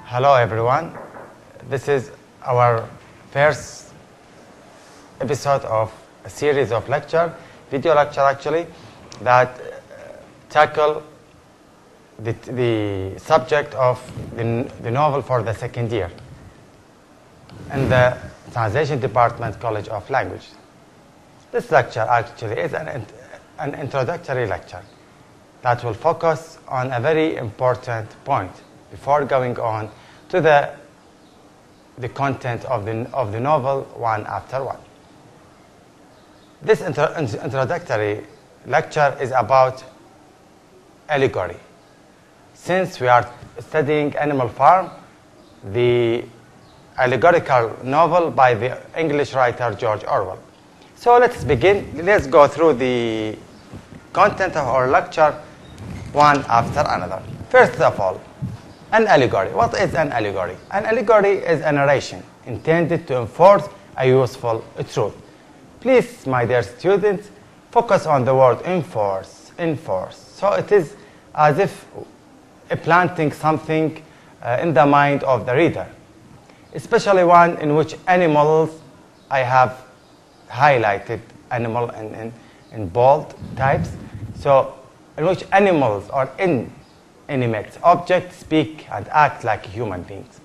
Hello everyone. This is our first episode of a series of video lecture actually, that tackle the subject of the novel for the second year in the Translation Department, College of Language. This lecture actually is an introductory lecture that will focus on a very important point before going on to the content of the novel one after one. This introductory lecture is about allegory. Since we are studying Animal Farm, the allegorical novel by the English writer George Orwell. So let's begin. Let's go through the content of our lecture one after another. First of all, an allegory. What is an allegory? An allegory is a narration intended to enforce a useful truth. Please, my dear students, focus on the word enforce. So it is as if planting something in the mind of the reader, especially one in which animals, I have highlighted animal in bold types, so in which animals or inanimate objects speak and act like human beings.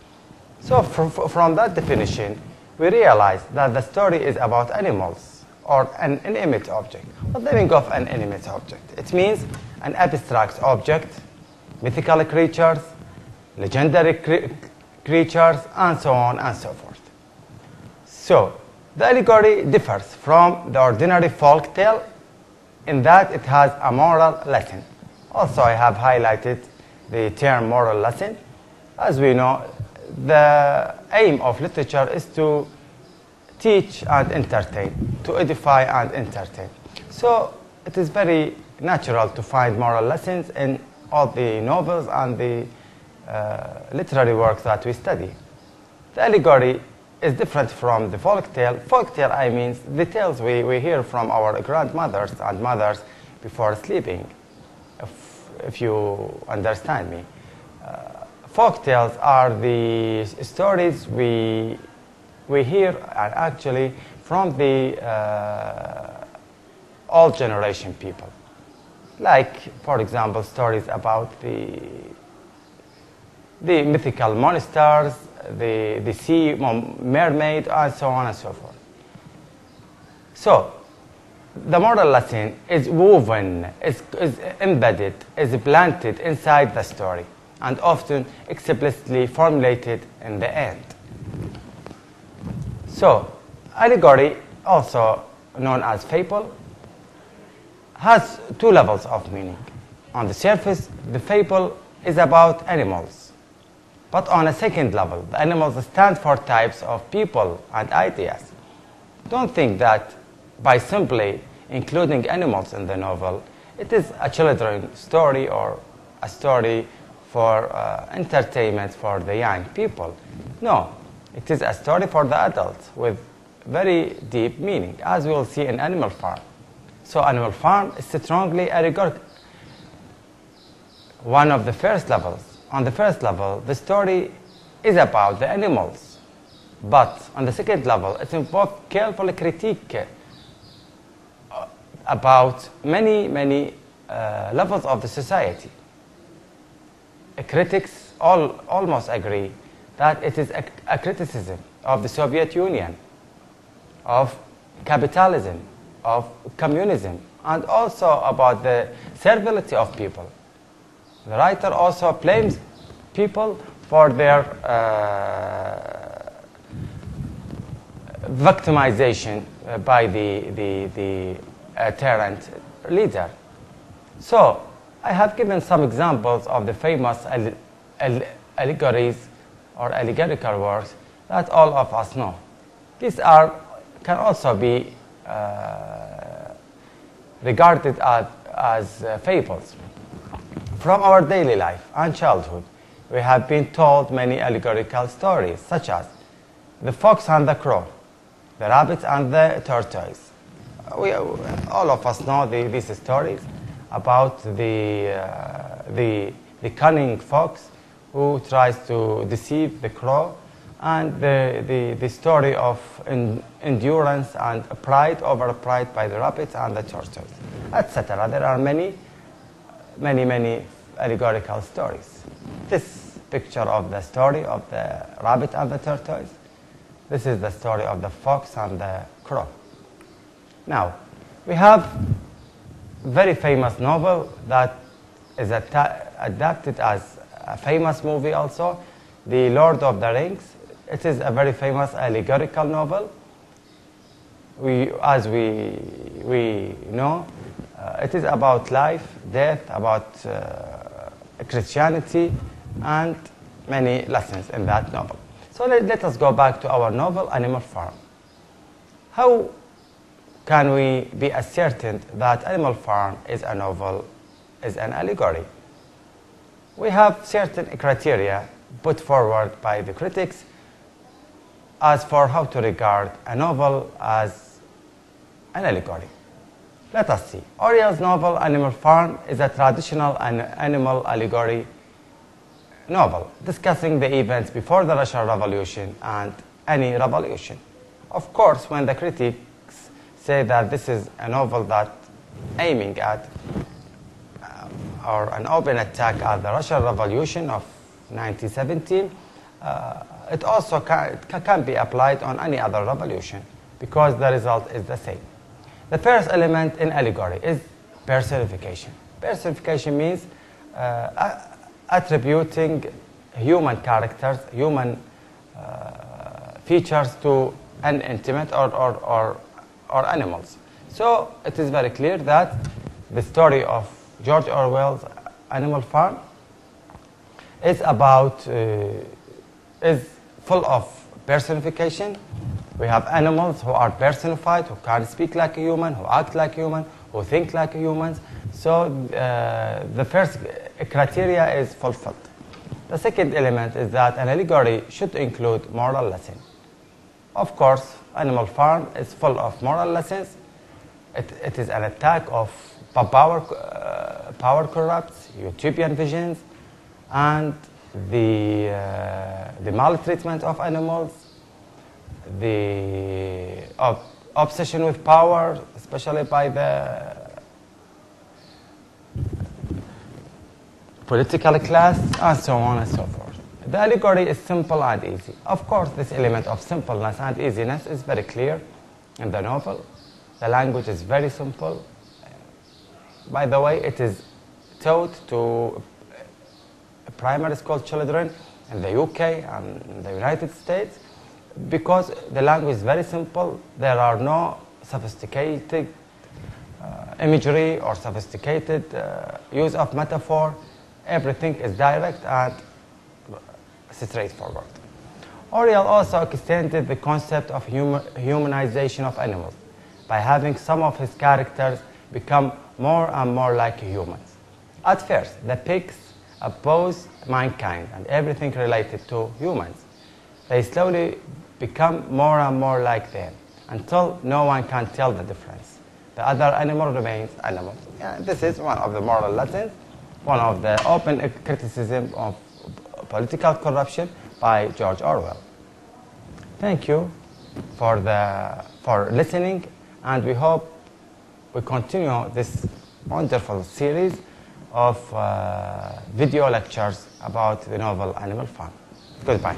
So from that definition, we realize that the story is about animals or an inanimate object. What do you think of an inanimate object? It means an abstract object, mythical creatures, legendary creatures, and so on and so forth. So the allegory differs from the ordinary folk tale in that it has a moral lesson. Also, I have highlighted the term moral lesson. As we know, the aim of literature is to teach and entertain, to edify and entertain. So it is very natural to find moral lessons in all the novels and the literary works that we study. The allegory is different from the folk tale. Folk tale, I mean, the tales we hear from our grandmothers and mothers before sleeping, if you understand me. Folk tales are the stories we hear actually from the old generation people. Like, for example, stories about the mythical monsters, the sea mermaid, and so on and so forth. So the moral lesson is woven, is embedded, is planted inside the story, and often explicitly formulated in the end. So allegory, also known as fable, has two levels of meaning. On the surface, the fable is about animals. But on a second level, the animals stand for types of people and ideas. Don't think that by simply including animals in the novel, it is a children's story or a story for entertainment for the young people. No, it is a story for the adults with very deep meaning, as we will see in Animal Farm. So Animal Farm is strongly allegorical. One of the first levels. On the first level, the story is about the animals. But on the second level, it involves careful critique about many levels of the society. Critics almost agree that it is a criticism of the Soviet Union, of capitalism, of communism, and also about the servility of people. The writer also blames people for their victimization by the tyrant leader. So I have given some examples of the famous allegories or allegorical works that all of us know. These can also be regarded as fables. From our daily life and childhood, we have been told many allegorical stories, such as the fox and the crow, the rabbit and the tortoise. All of us know these stories about the cunning fox who tries to deceive the crow, and the story of endurance and pride over pride by the rabbit and the tortoise, etc. There are many allegorical stories. This picture of the story of the rabbit and the tortoise. This is the story of the fox and the crow. Now, we have a very famous novel that is adapted as a famous movie also, The Lord of the Rings. It is a very famous allegorical novel. As we know, it is about life, death, about Christianity, and many lessons in that novel. So let us go back to our novel, Animal Farm. How can we be ascertained that Animal Farm is a novel, is an allegory? We have certain criteria put forward by the critics as for how to regard a novel as an allegory. Let us see. Orwell's novel, Animal Farm, is a traditional animal allegory novel discussing the events before the Russian Revolution and any revolution. Of course, when the critics say that this is a novel that aiming at or an open attack at the Russian Revolution of 1917, it also can be applied on any other revolution because the result is the same. The first element in allegory is personification. Personification means attributing human characters, human features to an intimate or animals. So it is very clear that the story of George Orwell's Animal Farm is about is full of personification. We have animals who are personified, who can speak like a human, who act like human, who think like humans. So the first criteria is fulfilled. The second element is that an allegory should include moral lesson. Of course, Animal Farm is full of moral lessons. It is an attack of power corrupts, utopian visions, and the maltreatment of animals, the obsession with power, especially by the political class, and so on and so forth. The allegory is simple and easy. Of course, this element of simpleness and easiness is very clear in the novel. The language is very simple. By the way, it is taught to primary school children in the UK and in the United States because the language is very simple. There are no sophisticated imagery or sophisticated use of metaphor. Everything is direct and straightforward. Orwell also extended the concept of humanization of animals by having some of his characters become more and more like humans. At first, the pigs oppose mankind and everything related to humans. They slowly become more and more like them until no one can tell the difference. The other animal remains animal. Yeah, this is one of the moral lessons, one of the open criticism of political corruption by George Orwell. Thank you for listening, and we hope we continue this wonderful series of video lectures about the novel Animal Farm. Goodbye.